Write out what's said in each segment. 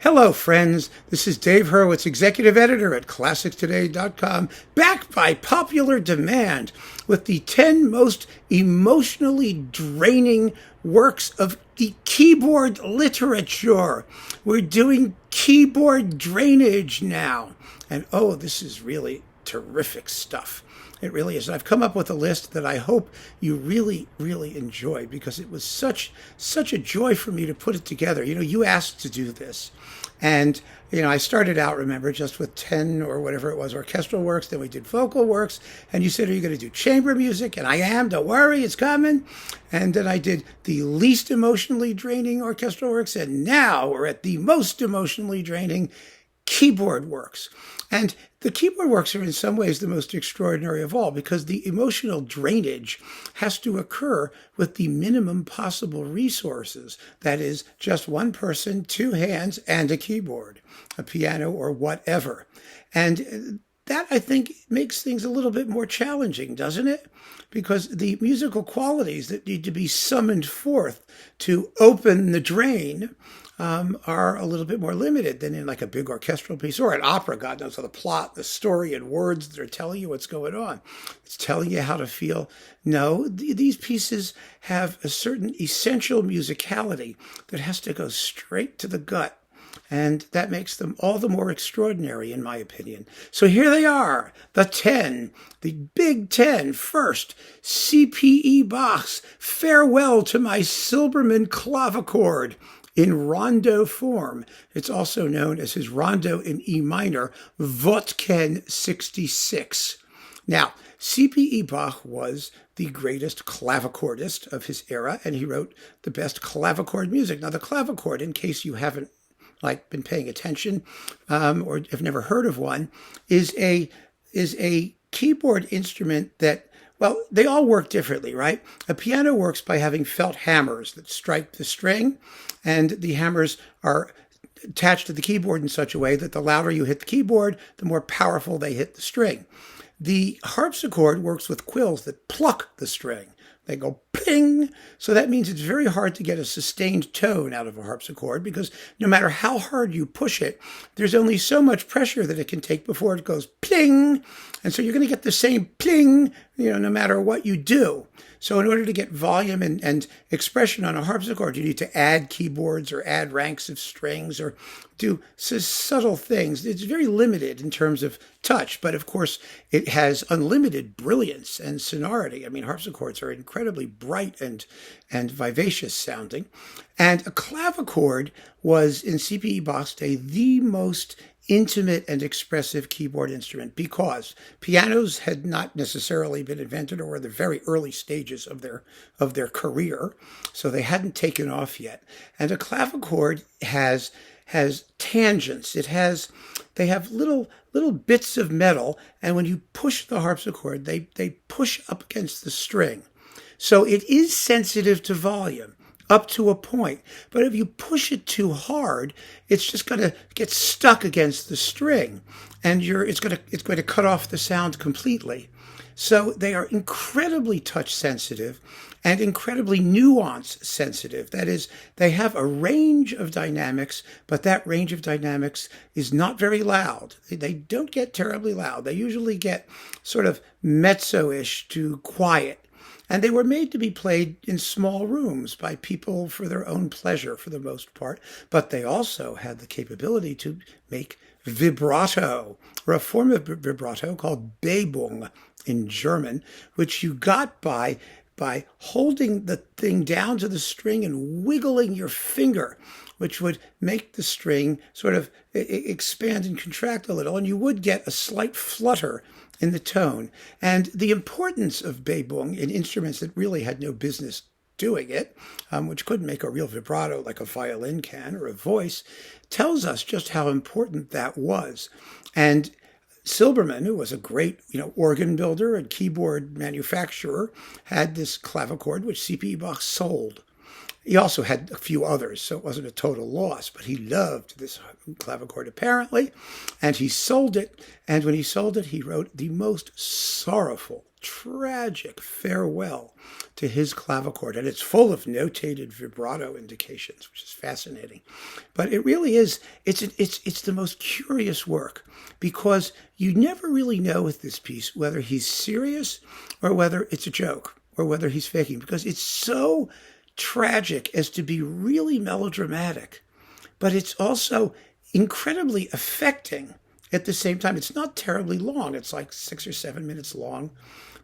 Hello, friends. This is Dave Hurwitz, executive editor at ClassicsToday.com, back by popular demand with the 10 most emotionally draining works of the keyboard literature. We're doing keyboard drainage now. And oh, this is really terrific stuff. It really is. I've come up with a list that I hope you really, really enjoy because it was such a joy for me to put it together. You asked to do this. And, I started out, remember, just with 10 or whatever it was, orchestral works. Then we did vocal works. And you said, are you going to do chamber music? And I am. Don't worry, it's coming. And then I did the least emotionally draining orchestral works. And now we're at the most emotionally draining keyboard works. And the keyboard works are in some ways the most extraordinary of all because the emotional drainage has to occur with the minimum possible resources. That is, just one person, two hands, and a keyboard, a piano or whatever. And that, I think, makes things a little bit more challenging, doesn't it? Because the musical qualities that need to be summoned forth to open the drain are a little bit more limited than in like a big orchestral piece or an opera. God knows the plot, the story, and words that are telling you what's going on. It's telling you how to feel. No, these pieces have a certain essential musicality that has to go straight to the gut. And that makes them all the more extraordinary, in my opinion. So here they are, the 10, the big 10. First, C.P.E. Bach's Farewell to My Silbermann Clavichord in Rondo form. It's also known as his Rondo in E minor, Wotken 66. Now, C.P.E. Bach was the greatest clavichordist of his era, and he wrote the best clavichord music. Now, the clavichord, in case you haven't been paying attention or have never heard of one, is a keyboard instrument that, well, they all work differently, right? A piano works by having felt hammers that strike the string, and the hammers are attached to the keyboard in such a way that the louder you hit the keyboard, the more powerful they hit the string. The harpsichord works with quills that pluck the string. They go ping. So that means it's very hard to get a sustained tone out of a harpsichord because no matter how hard you push it, there's only so much pressure that it can take before it goes pling. And so you're going to get the same pling, no matter what you do. So in order to get volume and expression on a harpsichord, you need to add keyboards or add ranks of strings or do subtle things. It's very limited in terms of touch, but of course it has unlimited brilliance and sonority. I mean, harpsichords are incredibly bright and vivacious sounding. And a clavichord was, in C.P.E. Bach's day, the most intimate and expressive keyboard instrument because pianos had not necessarily been invented or were the very early stages of their career, so they hadn't taken off yet. And a clavichord has tangents. They have little bits of metal, and when you push the harpsichord, they push up against the string. So it is sensitive to volume up to a point. But if you push it too hard, it's just going to get stuck against the string, and it's going to cut off the sound completely. So they are incredibly touch sensitive and incredibly nuance sensitive. That is, they have a range of dynamics, but that range of dynamics is not very loud. They don't get terribly loud. They usually get sort of mezzo-ish to quiet. And they were made to be played in small rooms by people for their own pleasure for the most part. But they also had the capability to make vibrato, or a form of vibrato called Bebung in German, which you got by holding the thing down to the string and wiggling your finger, which would make the string sort of expand and contract a little, and you would get a slight flutter in the tone. And the importance of Bebung in instruments that really had no business doing it, which couldn't make a real vibrato like a violin can or a voice, tells us just how important that was. And Silbermann, who was a great, organ builder and keyboard manufacturer, had this clavichord, which C.P.E. Bach sold. He also had a few others, so it wasn't a total loss, but he loved this clavichord apparently, and he sold it. And when he sold it, he wrote the most sorrowful, tragic farewell to his clavichord, and it's full of notated vibrato indications, which is fascinating. But it really is, it's the most curious work, because you never really know with this piece whether he's serious or whether it's a joke or whether he's faking, because it's so tragic as to be really melodramatic, but it's also incredibly affecting at the same time. It's not terribly long. It's like 6 or 7 minutes long,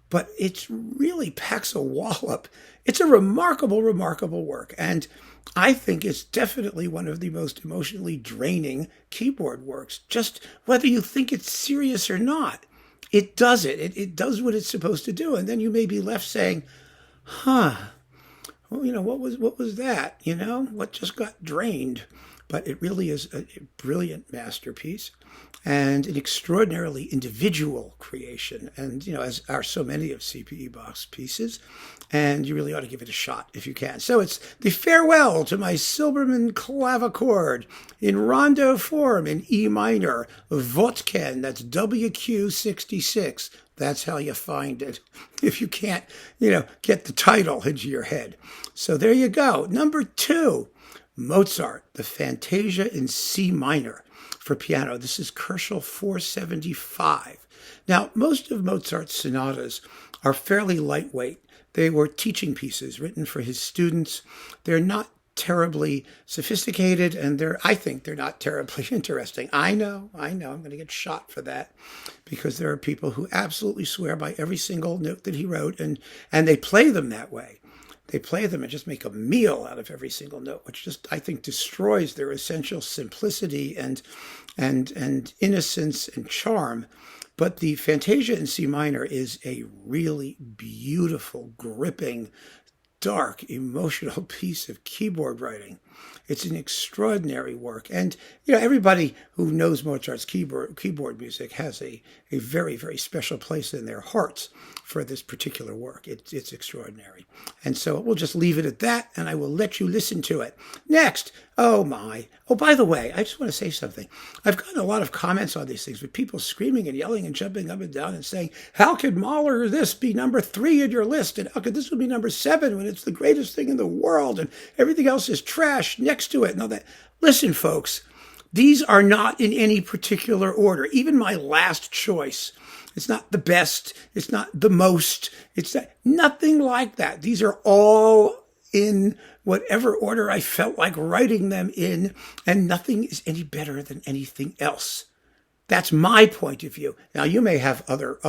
but it really packs a wallop. It's a remarkable, remarkable work. And I think it's definitely one of the most emotionally draining keyboard works. Just whether you think it's serious or not, it does it. It does what it's supposed to do. And then you may be left saying, well, what was that? What just got drained? But it really is a brilliant masterpiece and an extraordinarily individual creation. And, as are so many of C.P.E. Bach's pieces. And you really ought to give it a shot if you can. So it's the farewell to my Silbermann clavichord in rondo form in E minor, Wotken, that's WQ 66. That's how you find it if you can't, get the title into your head. So there you go. Number 2. Mozart, the Fantasia in C minor for piano. This is Kerschel 475. Now, most of Mozart's sonatas are fairly lightweight. They were teaching pieces written for his students. They're not terribly sophisticated, and I think they're not terribly interesting. I know, I'm going to get shot for that, because there are people who absolutely swear by every single note that he wrote, and they play them that way. They play them and just make a meal out of every single note, which just, I think, destroys their essential simplicity and innocence and charm. But the Fantasia in C minor is a really beautiful, gripping, dark, emotional piece of keyboard writing. It's an extraordinary work. And, everybody who knows Mozart's keyboard music has a very, very special place in their hearts for this particular work. It's extraordinary. And so we'll just leave it at that, and I will let you listen to it. Next, oh, by the way, I just want to say something. I've gotten a lot of comments on these things with people screaming and yelling and jumping up and down and saying, how could Mahler this be number 3 in your list? And how could this one be number 7 when it's the greatest thing in the world and everything else is trash next to it and all that? Listen, folks, these are not in any particular order. Even my last choice, it's not the best, it's not the most, it's nothing like that. These are all in whatever order I felt like writing them in, and nothing is any better than anything else. That's my point of view. Now, you may have other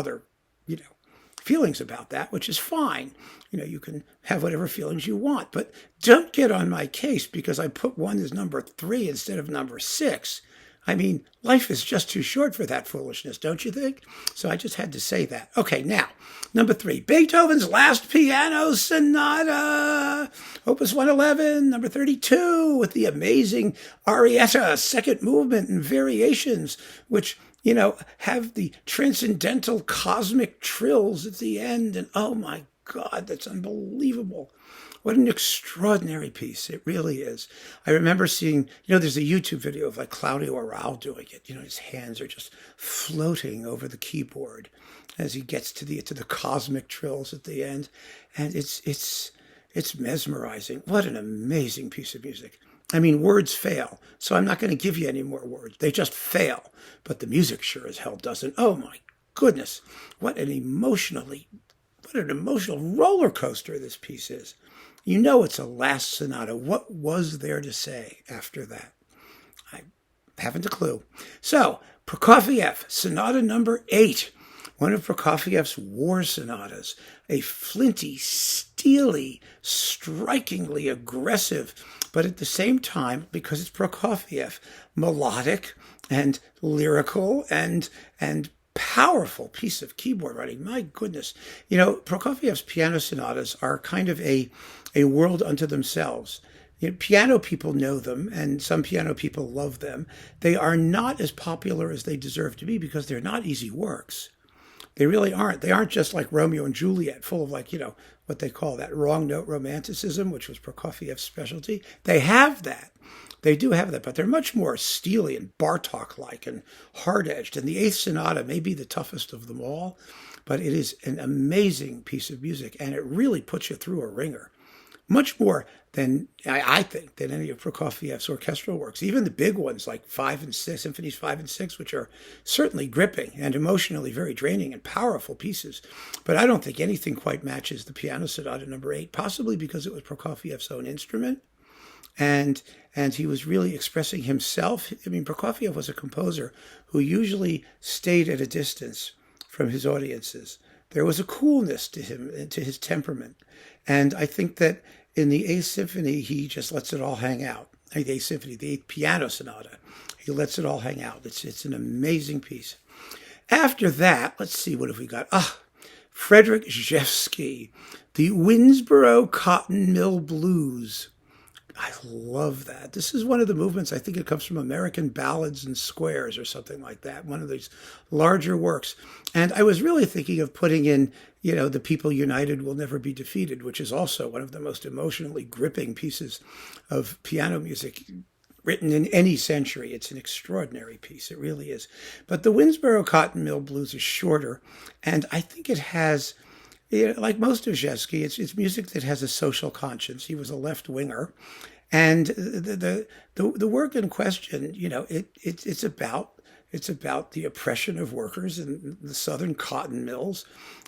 feelings about that, which is fine. You can have whatever feelings you want, but don't get on my case because I put one as number 3 instead of number 6. I mean, life is just too short for that foolishness, don't you think? So I just had to say that. Okay, now, number 3, Beethoven's Last Piano Sonata, Opus 111, number 32, with the amazing Arietta, second movement and variations, which, have the transcendental cosmic trills at the end. And oh my God, that's unbelievable. What an extraordinary piece. It really is. I remember seeing, there's a YouTube video of Claudio Arrau doing it. His hands are just floating over the keyboard as he gets to the cosmic trills at the end. And it's mesmerizing. What an amazing piece of music. I mean, words fail, so I'm not going to give you any more words. They just fail. But the music sure as hell doesn't. Oh my goodness. What an emotional roller coaster this piece is. It's a last sonata. What was there to say after that? I haven't a clue. So, Prokofiev, Sonata number 8, one of Prokofiev's war sonatas, a flinty, steely, strikingly aggressive, but at the same time, because it's Prokofiev, melodic and lyrical and powerful piece of keyboard writing. My goodness. Prokofiev's piano sonatas are kind of a world unto themselves. Piano people know them, and some piano people love them. They are not as popular as they deserve to be because they're not easy works. They really aren't. They aren't just like Romeo and Juliet, full of what they call that wrong note romanticism, which was Prokofiev's specialty. They have that, They do have that, but they're much more steely and Bartok-like and hard-edged. And the Eighth Sonata may be the toughest of them all, but it is an amazing piece of music, and it really puts you through a ringer. Much more than, I think, than any of Prokofiev's orchestral works. Even the big ones like 5 and 6, Symphonies 5 and 6, which are certainly gripping and emotionally very draining and powerful pieces. But I don't think anything quite matches the Piano Sonata number 8, possibly because it was Prokofiev's own instrument. And he was really expressing himself. I mean, Prokofiev was a composer who usually stayed at a distance from his audiences. There was a coolness to him and to his temperament. And I think that in the Eighth Symphony, he just lets it all hang out. The Eighth Symphony, the Eighth Piano Sonata, he lets it all hang out. It's an amazing piece. After that, let's see, what have we got? Frederick Rzewski, the Winnsboro Cotton Mill Blues. I love that. This is one of the movements, I think it comes from American Ballads and Squares or something like that, one of these larger works. And I was really thinking of putting in, The People United Will Never Be Defeated, which is also one of the most emotionally gripping pieces of piano music written in any century. It's an extraordinary piece. It really is. But the Winnsboro Cotton Mill Blues is shorter, and I think it has... like most of Rzewski, it's music that has a social conscience. He was a left-winger. And the work in question, it's about the oppression of workers in the southern cotton mills,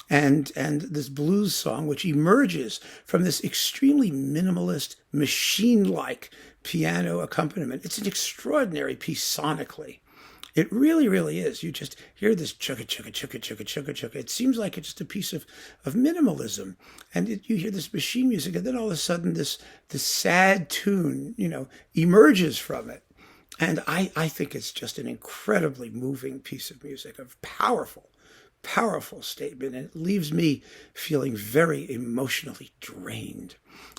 and this blues song, which emerges from this extremely minimalist, machine-like piano accompaniment. It's an extraordinary piece sonically. It really, really is. You just hear this chugga, chugga, chugga, chugga, chugga, chugga. It seems like it's just a piece of minimalism. And you hear this machine music, and then all of a sudden this sad tune, emerges from it. And I think it's just an incredibly moving piece of music, a powerful, powerful statement. And it leaves me feeling very emotionally drained.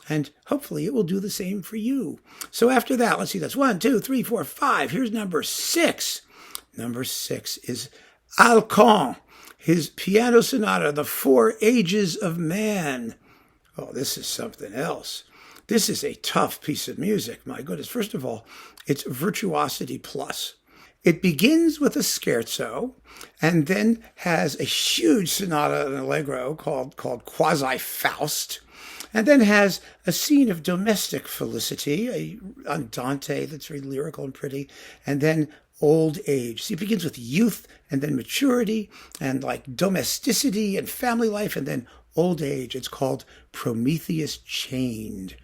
And hopefully it will do the same for you. So after that, let's see, that's 1, 2, 3, 4, 5. Here's number 6. Number 6 is Alkan, his Piano Sonata, The Four Ages of Man. Oh, this is something else. This is a tough piece of music. My goodness. First of all, it's virtuosity plus. It begins with a scherzo and then has a huge sonata and allegro called Quasi-Faust, and then has a scene of domestic felicity, a Andante that's very lyrical and pretty, and then old age. See, it begins with youth and then maturity and like domesticity and family life and then old age. It's called Prometheus Chained.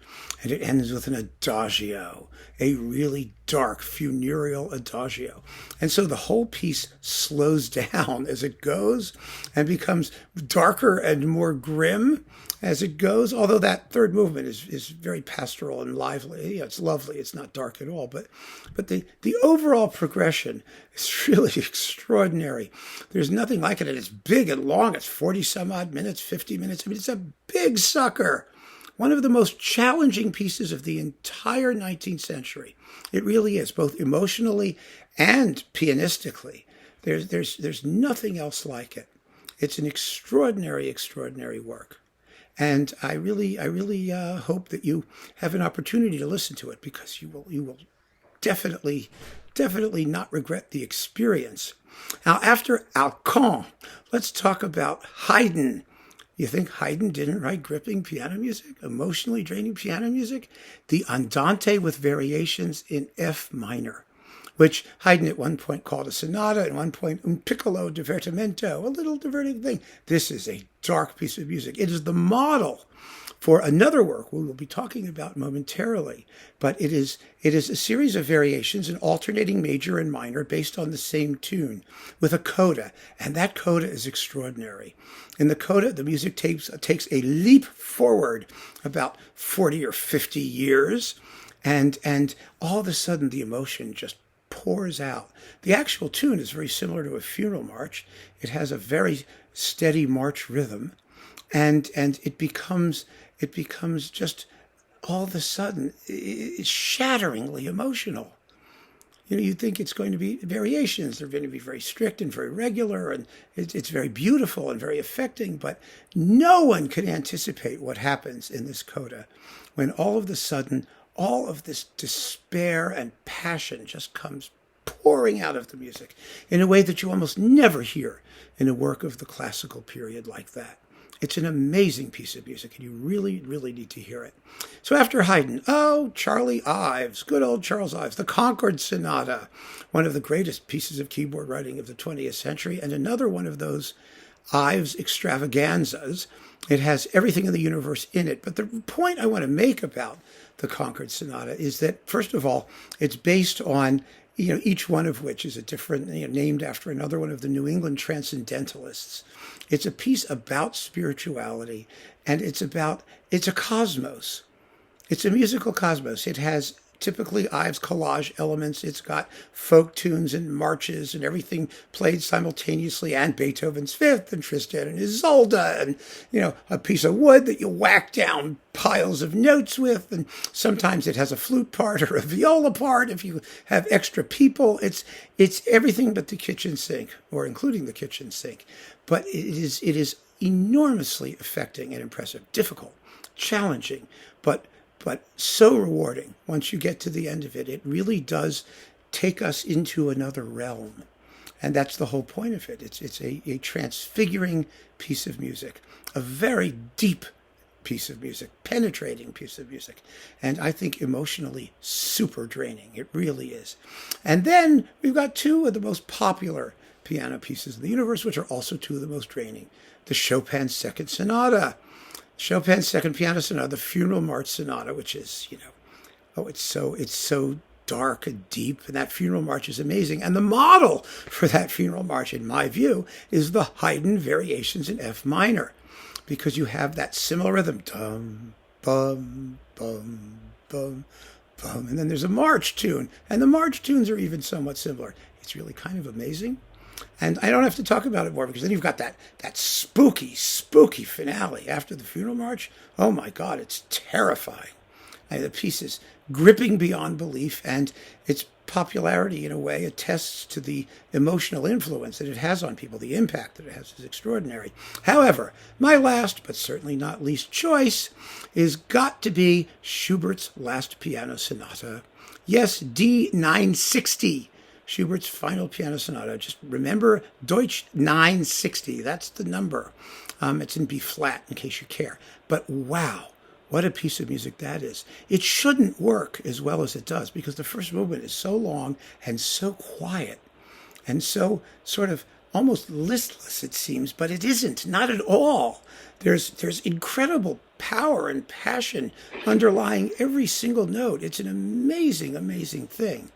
And it ends with an adagio, a really dark funereal adagio. And so the whole piece slows down as it goes and becomes darker and more grim as it goes, although that third movement is very pastoral and lively. It's lovely. It's not dark at all. But the overall progression is really extraordinary. There's nothing like it. And it's big and long. It's 40 some odd minutes, 50 minutes. I mean, it's a big sucker. One of the most challenging pieces of the entire 19th century. It really is, both emotionally and pianistically. There's nothing else like it. It's an extraordinary, extraordinary work. And I really hope that you have an opportunity to listen to it, because you will definitely not regret the experience. Now, after Alkan, let's talk about Haydn. You think Haydn didn't write gripping piano music, emotionally draining piano music? The Andante with variations in F minor, which Haydn at one point called a sonata, at one point un piccolo divertimento, a little diverting thing. This is a dark piece of music. It is the model for another work we will be talking about momentarily, but it is a series of variations in alternating major and minor based on the same tune with a coda, and that coda is extraordinary. In the coda, the music takes a leap forward about 40 or 50 years, and all of a sudden the emotion just pours out. The actual tune is very similar to a funeral march. It has a very steady march rhythm, and it becomes just all of a sudden it's shatteringly emotional. You think it's going to be variations. They're going to be very strict and very regular, and it's very beautiful and very affecting, but no one can anticipate what happens in this coda when all of a sudden all of this despair and passion just comes pouring out of the music in a way that you almost never hear in a work of the classical period like that. It's an amazing piece of music, and you really, really need to hear it. So after Haydn, Charlie Ives, good old Charles Ives, the Concord Sonata, one of the greatest pieces of keyboard writing of the 20th century, and another one of those Ives extravaganzas. It has everything in the universe in it. But the point I want to make about the Concord Sonata is that, first of all, it's based on, each one of which is a different, named after another one of the New England transcendentalists. It's a piece about spirituality, and it's a cosmos. It's a musical cosmos. It has typically Ives collage elements. It's got folk tunes and marches and everything played simultaneously, and Beethoven's Fifth and Tristan and Isolde, and a piece of wood that you whack down piles of notes with, and sometimes it has a flute part or a viola part if you have extra people. It's everything but the kitchen sink, or including the kitchen sink. But it is enormously affecting and impressive, difficult, challenging, but so rewarding once you get to the end of it. It really does take us into another realm. And that's the whole point of it. It's a transfiguring piece of music, a very deep piece of music, penetrating piece of music, and I think emotionally super draining. It really is. And then we've got two of the most popular piano pieces in the universe, which are also two of the most draining. The Chopin Second Sonata. Chopin's Second Piano Sonata, the Funeral March Sonata, which is, it's so dark and deep, and that Funeral March is amazing. And the model for that Funeral March, in my view, is the Haydn Variations in F minor, because you have that similar rhythm, dum, bum, bum, bum, bum, and then there's a march tune, and the march tunes are even somewhat similar. It's really kind of amazing. And I don't have to talk about it more, because then you've got that spooky finale after the Funeral March. Oh my God, it's terrifying. The piece is gripping beyond belief, and its popularity, in a way, attests to the emotional influence that it has on people. The impact that it has is extraordinary. However, my last, but certainly not least choice, is got to be Schubert's Last Piano Sonata. Yes, D960. Schubert's Final Piano Sonata. Just remember Deutsch 960. That's the number. It's in B flat, in case you care. But wow, what a piece of music that is. It shouldn't work as well as it does, because the first movement is so long and so quiet and so sort of almost listless, it seems, but it isn't, not at all. There's incredible power and passion underlying every single note. It's an amazing, amazing thing.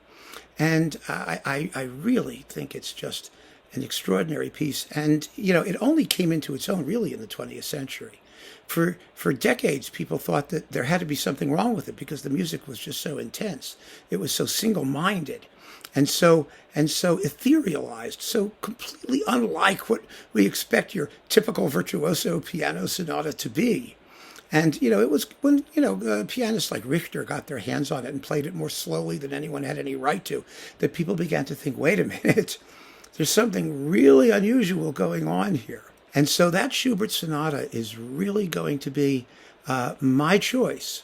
And I really think it's just an extraordinary piece. And, it only came into its own really in the 20th century. For decades, people thought that there had to be something wrong with it because the music was just so intense. It was so single-minded and so etherealized, so completely unlike what we expect your typical virtuoso piano sonata to be. And, it was when, pianists like Richter got their hands on it and played it more slowly than anyone had any right to, that people began to think, wait a minute, there's something really unusual going on here. And so that Schubert Sonata is really going to be my choice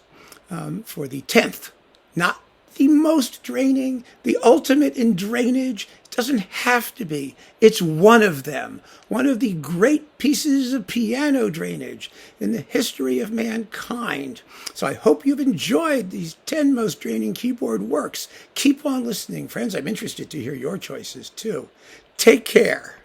for the 10th, not the most draining, the ultimate in drainage. It doesn't have to be. It's one of them, one of the great pieces of piano drainage in the history of mankind. So I hope you've enjoyed these 10 most draining keyboard works. Keep on listening, friends. I'm interested to hear your choices, too. Take care.